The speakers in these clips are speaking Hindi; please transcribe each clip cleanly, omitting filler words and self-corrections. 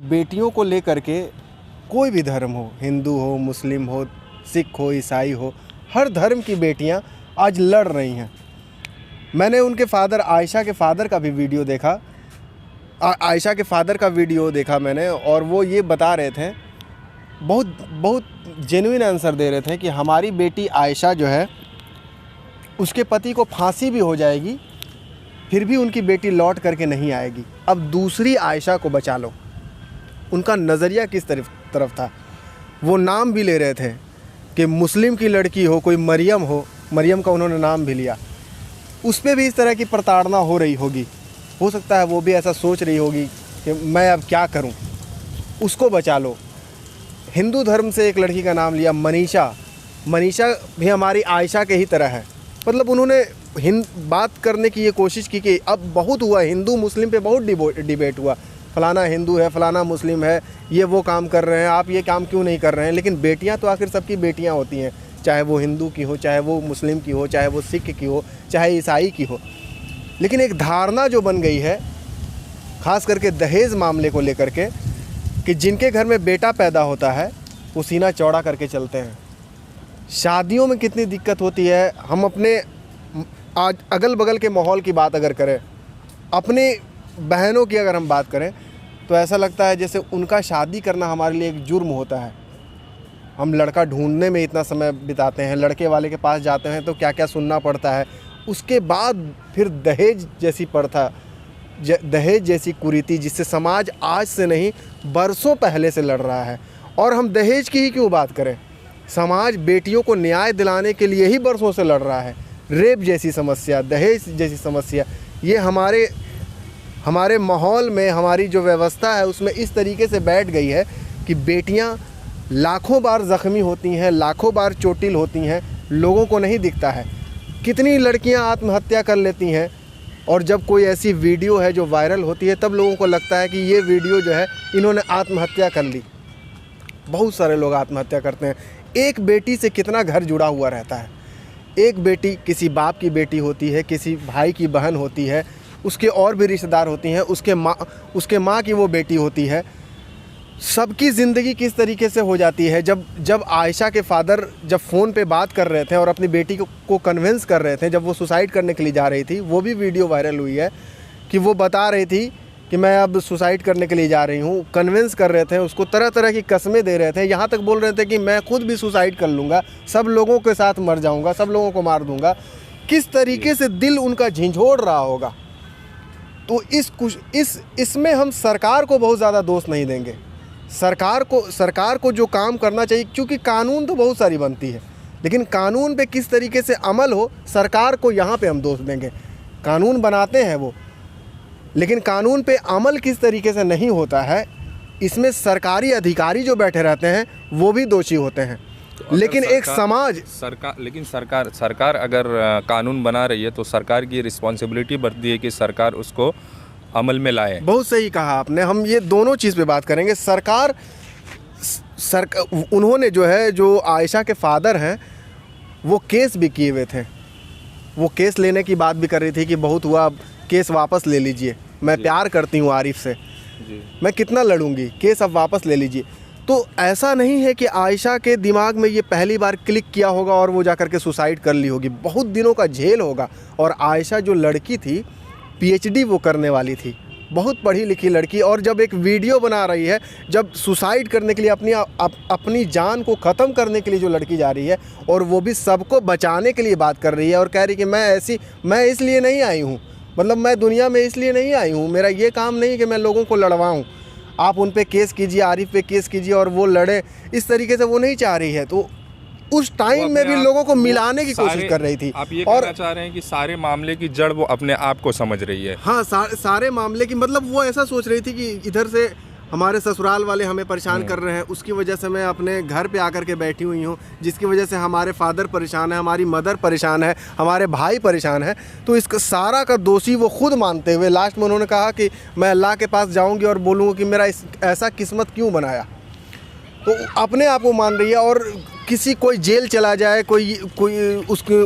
बेटियों को लेकर के कोई भी धर्म हो, हिंदू हो, मुस्लिम हो, सिख हो, ईसाई हो, हर धर्म की बेटियां आज लड़ रही हैं। मैंने उनके फादर आयशा के फादर का भी वीडियो देखा, आयशा के फादर का वीडियो देखा मैंने, और वो ये बता रहे थे, बहुत जेन्युइन आंसर दे रहे थे कि हमारी बेटी आयशा जो है उसके पति को फांसी भी हो जाएगी फिर भी उनकी बेटी लौट करके नहीं आएगी। अब दूसरी आयशा को बचा लो। उनका नज़रिया किस तरफ था। वो नाम भी ले रहे थे कि मुस्लिम की लड़की हो, कोई मरियम हो, मरियम का उन्होंने नाम भी लिया, उस पर भी इस तरह की प्रताड़ना हो रही होगी। हो सकता है वो भी ऐसा सोच रही होगी कि मैं अब क्या करूं, उसको बचा लो। हिंदू धर्म से एक लड़की का नाम लिया, मनीषा भी हमारी आयशा के ही तरह है। मतलब उन्होंने बात करने की ये कोशिश की कि अब बहुत हुआ, हिंदू मुस्लिम पे बहुत डिबेट हुआ, फलाना हिंदू है, फलाना मुस्लिम है, ये वो काम कर रहे हैं, आप ये काम क्यों नहीं कर रहे हैं। लेकिन बेटियां तो आखिर सबकी बेटियां होती हैं, चाहे वो हिंदू की हो, चाहे वो मुस्लिम की हो, चाहे वो सिख की हो, चाहे ईसाई की हो। लेकिन एक धारणा जो बन गई है ख़ास करके दहेज मामले को लेकर के कि जिनके घर में बेटा पैदा होता है वो सीना चौड़ा करके चलते हैं। शादियों में कितनी दिक्कत होती है। हम अपने आज अगल बगल के माहौल की बात अगर करें, अपनी बहनों की अगर हम बात करें, तो ऐसा लगता है जैसे उनका शादी करना हमारे लिए एक जुर्म होता है। हम लड़का ढूंढने में इतना समय बिताते हैं, लड़के वाले के पास जाते हैं तो क्या क्या सुनना पड़ता है। उसके बाद फिर दहेज जैसी प्रथा, दहेज जैसी कुरीति जिससे समाज आज से नहीं बरसों पहले से लड़ रहा है। और हम दहेज की ही क्यों बात करें, समाज बेटियों को न्याय दिलाने के लिए ही बरसों से लड़ रहा है। रेप जैसी समस्या, दहेज जैसी समस्या, ये हमारे माहौल में, हमारी जो व्यवस्था है उसमें इस तरीके से बैठ गई है कि बेटियां लाखों बार ज़ख्मी होती हैं, लाखों बार चोटिल होती हैं, लोगों को नहीं दिखता है। कितनी लड़कियां आत्महत्या कर लेती हैं, और जब कोई ऐसी वीडियो है जो वायरल होती है तब लोगों को लगता है कि ये वीडियो जो है इन्होंने आत्महत्या कर ली। बहुत सारे लोग आत्महत्या करते हैं। एक बेटी से कितना घर जुड़ा हुआ रहता है। एक बेटी किसी बाप की बेटी होती है, किसी भाई की बहन होती है, उसके और भी रिश्तेदार होती हैं, उसके माँ की वो बेटी होती है। सबकी ज़िंदगी किस तरीके से हो जाती है। जब आयशा के फादर जब फ़ोन पे बात कर रहे थे और अपनी बेटी को कन्विंस कर रहे थे, जब वो सुसाइड करने के लिए जा रही थी, वो भी वीडियो वायरल हुई है कि वो बता रही थी कि मैं अब सुसाइड करने के लिए जा रही हूँ। कन्विंस कर रहे थे उसको, तरह तरह की कस्में दे रहे थे, यहाँ तक बोल रहे थे कि मैं खुद भी सुसाइड कर लूँगा, सब लोगों के साथ मर जाऊँगा, सब लोगों को मार दूँगा। किस तरीके से दिल उनका झंझोड़ रहा होगा। तो इसमें हम सरकार को बहुत ज़्यादा दोष नहीं देंगे। सरकार को जो काम करना चाहिए, क्योंकि कानून तो बहुत सारी बनती है, लेकिन कानून पे किस तरीके से अमल हो, सरकार को यहाँ पे हम दोष देंगे। कानून बनाते हैं वो, लेकिन कानून पे अमल किस तरीके से नहीं होता है, इसमें सरकारी अधिकारी जो बैठे रहते हैं वो भी दोषी होते हैं। तो लेकिन एक समाज सरकार अगर कानून बना रही है तो सरकार की रिस्पॉन्सिबिलिटी बनती है कि सरकार उसको अमल में लाए। बहुत सही कहा आपने। हम ये दोनों चीज़ पे बात करेंगे। सरकार उन्होंने जो आयशा के फादर हैं वो केस भी किए हुए थे। वो केस लेने की बात भी कर रही थी कि बहुत हुआ, केस वापस ले लीजिए, मैं प्यार करती हूँ आरिफ से जी, मैं कितना लड़ूंगी, केस अब वापस ले लीजिए। तो ऐसा नहीं है कि आयशा के दिमाग में ये पहली बार क्लिक किया होगा और वो जाकर के सुसाइड कर ली होगी। बहुत दिनों का झेल होगा। और आयशा जो लड़की थी, पीएचडी वो करने वाली थी, बहुत पढ़ी लिखी लड़की, और जब एक वीडियो बना रही है, जब सुसाइड करने के लिए अपनी जान को ख़त्म करने के लिए जो लड़की जा रही है, और वो भी सबको बचाने के लिए बात कर रही है और कह रही कि मैं इसलिए नहीं आई हूँ, मतलब मैं दुनिया में इसलिए नहीं आई हूँ, मेरा ये काम नहीं कि मैं लोगों को लड़वाऊँ, आप उन पे केस कीजिए, आरिफ पे केस कीजिए और वो लड़े, इस तरीके से वो नहीं चाह रही है। तो उस टाइम में भी लोगों को मिलाने की कोशिश कर रही थी। आप ये कहना चाह रहे हैं कि सारे मामले की जड़ वो अपने आप को समझ रही है। हाँ, सारे मामले की, मतलब वो ऐसा सोच रही थी कि इधर से हमारे ससुराल वाले हमें परेशान कर रहे हैं, उसकी वजह से मैं अपने घर पे आकर के बैठी हुई हूँ, जिसकी वजह से हमारे फादर परेशान है, हमारी मदर परेशान है, हमारे भाई परेशान है। तो इसका सारा का दोषी वो खुद मानते हुए लास्ट में उन्होंने कहा कि मैं अल्लाह के पास जाऊँगी और बोलूँगी कि मेरा ऐसा किस्मत क्यों बनाया। तो अपने आप को मान रही है। और किसी कोई जेल चला जाए, कोई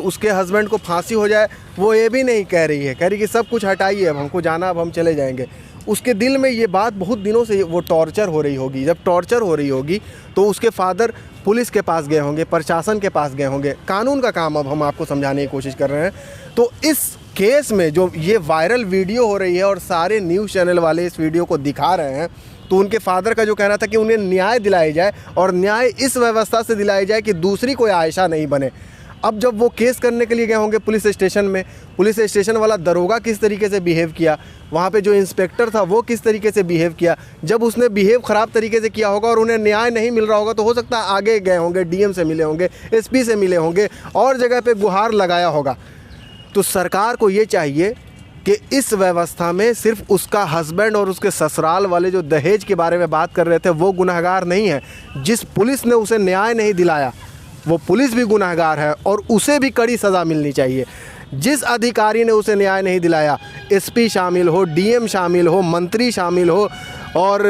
उसके हस्बैंड को फांसी हो जाए, वो ये भी नहीं कह रही है, कह रही कि सब कुछ हटाइए, अब हमको जाना, अब हम चले जाएंगे। उसके दिल में ये बात बहुत दिनों से वो टॉर्चर हो रही होगी। जब टॉर्चर हो रही होगी तो उसके फादर पुलिस के पास गए होंगे, प्रशासन के पास गए होंगे। कानून का काम अब हम आपको समझाने की कोशिश कर रहे हैं। तो इस केस में जो ये वायरल वीडियो हो रही है और सारे न्यूज़ चैनल वाले इस वीडियो को दिखा रहे हैं, तो उनके फादर का जो कहना था कि उन्हें न्याय दिलाया जाए और न्याय इस व्यवस्था से दिलाया जाए कि दूसरी कोई आयशा नहीं बने। अब जब वो केस करने के लिए गए होंगे पुलिस स्टेशन में, पुलिस स्टेशन वाला दरोगा किस तरीके से बिहेव किया, वहाँ पे जो इंस्पेक्टर था वो किस तरीके से बिहेव किया, जब उसने बिहेव ख़राब तरीके से किया होगा और उन्हें न्याय नहीं मिल रहा होगा, तो हो सकता है आगे गए होंगे, डीएम से मिले होंगे, एसपी से मिले होंगे और जगह पे गुहार लगाया होगा। तो सरकार को ये चाहिए कि इस व्यवस्था में सिर्फ उसका हस्बैंड और उसके ससुराल वाले जो दहेज के बारे में बात कर रहे थे वो गुनहगार नहीं है। जिस पुलिस ने उसे न्याय नहीं दिलाया वो पुलिस भी गुनहगार है और उसे भी कड़ी सज़ा मिलनी चाहिए। जिस अधिकारी ने उसे न्याय नहीं दिलाया, एसपी शामिल हो, डीएम शामिल हो, मंत्री शामिल हो और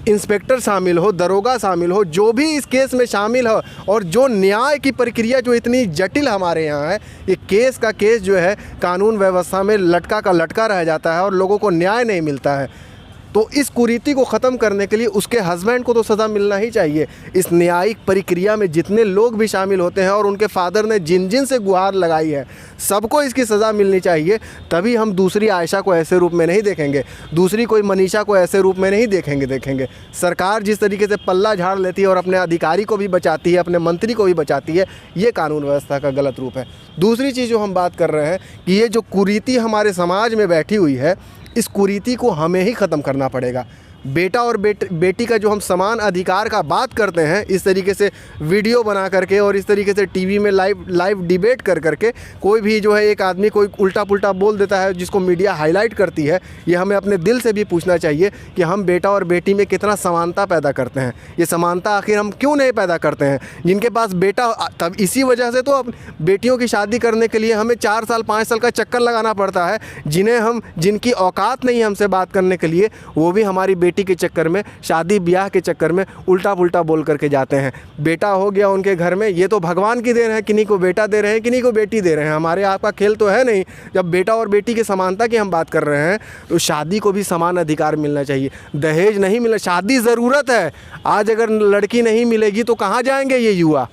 इंस्पेक्टर शामिल हो, दरोगा शामिल हो, जो भी इस केस में शामिल हो, और जो न्याय की प्रक्रिया जो इतनी जटिल हमारे यहाँ है, ये केस का केस जो है कानून व्यवस्था में लटका का लटका रह जाता है और लोगों को न्याय नहीं मिलता है। तो इस कुरीति को ख़त्म करने के लिए उसके हस्बैंड को तो सज़ा मिलना ही चाहिए। इस न्यायिक प्रक्रिया में जितने लोग भी शामिल होते हैं और उनके फादर ने जिन से गुहार लगाई है, सबको इसकी सज़ा मिलनी चाहिए। तभी हम दूसरी आयशा को ऐसे रूप में नहीं देखेंगे, दूसरी कोई मनीषा को ऐसे रूप में नहीं देखेंगे। सरकार जिस तरीके से पल्ला झाड़ लेती है और अपने अधिकारी को भी बचाती है, अपने मंत्री को भी बचाती है, ये कानून व्यवस्था का गलत रूप है। दूसरी चीज़ जो हम बात कर रहे हैं कि ये जो कुरीति हमारे समाज में बैठी हुई है, इस कुरीति को हमें ही ख़त्म करना पड़ेगा। बेटा और बेटी का जो हम समान अधिकार का बात करते हैं, इस तरीके से वीडियो बना करके और इस तरीके से टीवी में लाइव डिबेट कर करके कोई भी जो है एक आदमी कोई उल्टा पुल्टा बोल देता है जिसको मीडिया हाईलाइट करती है, ये हमें अपने दिल से भी पूछना चाहिए कि हम बेटा और बेटी में कितना समानता पैदा करते हैं। ये समानता आखिर हम क्यों नहीं पैदा करते हैं? जिनके पास बेटा, तब इसी वजह से तो अब बेटियों की शादी करने के लिए हमें 4 साल 5 साल का चक्कर लगाना पड़ता है। जिनकी औकात नहीं है हमसे बात करने के लिए, वो भी हमारी बेटी के चक्कर में, शादी ब्याह के चक्कर में उल्टा पुल्टा बोल करके जाते हैं। बेटा हो गया उनके घर में, ये तो भगवान की देन है, किन्हीं को बेटा दे रहे हैं, किन्हीं को बेटी दे रहे हैं। हमारे आपका खेल तो है नहीं। जब बेटा और बेटी की समानता की हम बात कर रहे हैं तो शादी को भी समान अधिकार मिलना चाहिए। दहेज नहीं मिलना, शादी ज़रूरत है। आज अगर लड़की नहीं मिलेगी तो कहाँ जाएंगे ये युवा?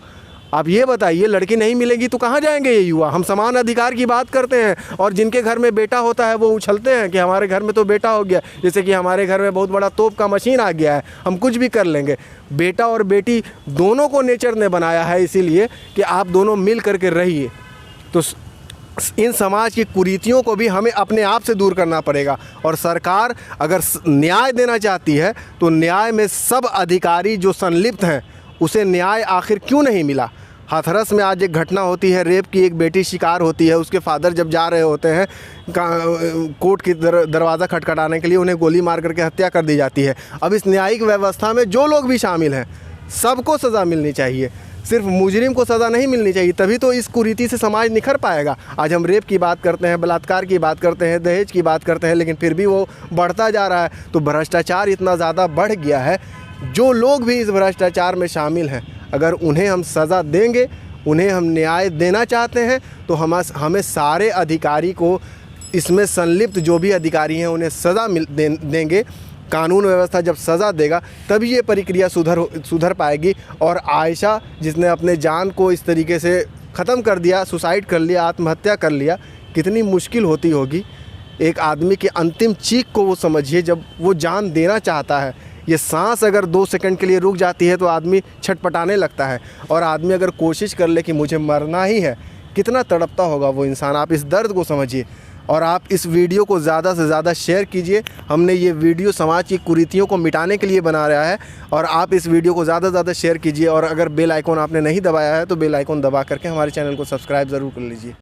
आप ये बताइए, लड़की नहीं मिलेगी तो कहाँ जाएंगे ये युवा? हम समान अधिकार की बात करते हैं और जिनके घर में बेटा होता है वो उछलते हैं कि हमारे घर में तो बेटा हो गया, जैसे कि हमारे घर में बहुत बड़ा तोप का मशीन आ गया है, हम कुछ भी कर लेंगे। बेटा और बेटी दोनों को नेचर ने बनाया है इसीलिए कि आप दोनों मिल करके रहिए। तो इन समाज की कुरीतियों को भी हमें अपने आप से दूर करना पड़ेगा। और सरकार अगर न्याय देना चाहती है तो न्याय में सब अधिकारी जो संलिप्त हैं उसे न्याय आखिर क्यों नहीं मिला? हाथरस में आज एक घटना होती है, रेप की एक बेटी शिकार होती है। उसके फादर जब जा रहे होते हैं कोर्ट की दरवाज़ा खटखटाने के लिए, उन्हें गोली मार करके हत्या कर दी जाती है। अब इस न्यायिक व्यवस्था में जो लोग भी शामिल हैं सबको सज़ा मिलनी चाहिए, सिर्फ मुजरिम को सज़ा नहीं मिलनी चाहिए। तभी तो इस कुरीति से समाज निखर पाएगा। आज हम रेप की बात करते हैं, बलात्कार की बात करते हैं, दहेज की बात करते हैं, लेकिन फिर भी वो बढ़ता जा रहा है। तो भ्रष्टाचार इतना ज़्यादा बढ़ गया है। जो लोग भी इस भ्रष्टाचार में शामिल हैं, अगर उन्हें हम सज़ा देंगे, उन्हें हम न्याय देना चाहते हैं, तो हमें सारे अधिकारी को, इसमें संलिप्त जो भी अधिकारी हैं उन्हें सज़ा देंगे। कानून व्यवस्था जब सज़ा देगा तभी ये प्रक्रिया सुधर पाएगी। और आयशा जिसने अपने जान को इस तरीके से ख़त्म कर दिया, सुसाइड कर लिया, आत्महत्या कर लिया, कितनी मुश्किल होती होगी एक आदमी की अंतिम चीख को। वो समझिए, जब वो जान देना चाहता है, ये सांस अगर 2 सेकंड के लिए रुक जाती है तो आदमी छटपटाने लगता है। और आदमी अगर कोशिश कर ले कि मुझे मरना ही है, कितना तड़पता होगा वो इंसान। आप इस दर्द को समझिए और आप इस वीडियो को ज़्यादा से ज़्यादा शेयर कीजिए। हमने ये वीडियो समाज की कुरीतियों को मिटाने के लिए बना रहा है और आप इस वीडियो को ज़्यादा से ज़्यादा शेयर कीजिए। और अगर बेल आइकॉन आपने नहीं दबाया है तो बेल आइकॉन दबा करके हमारे चैनल को सब्सक्राइब ज़रूर कर लीजिए।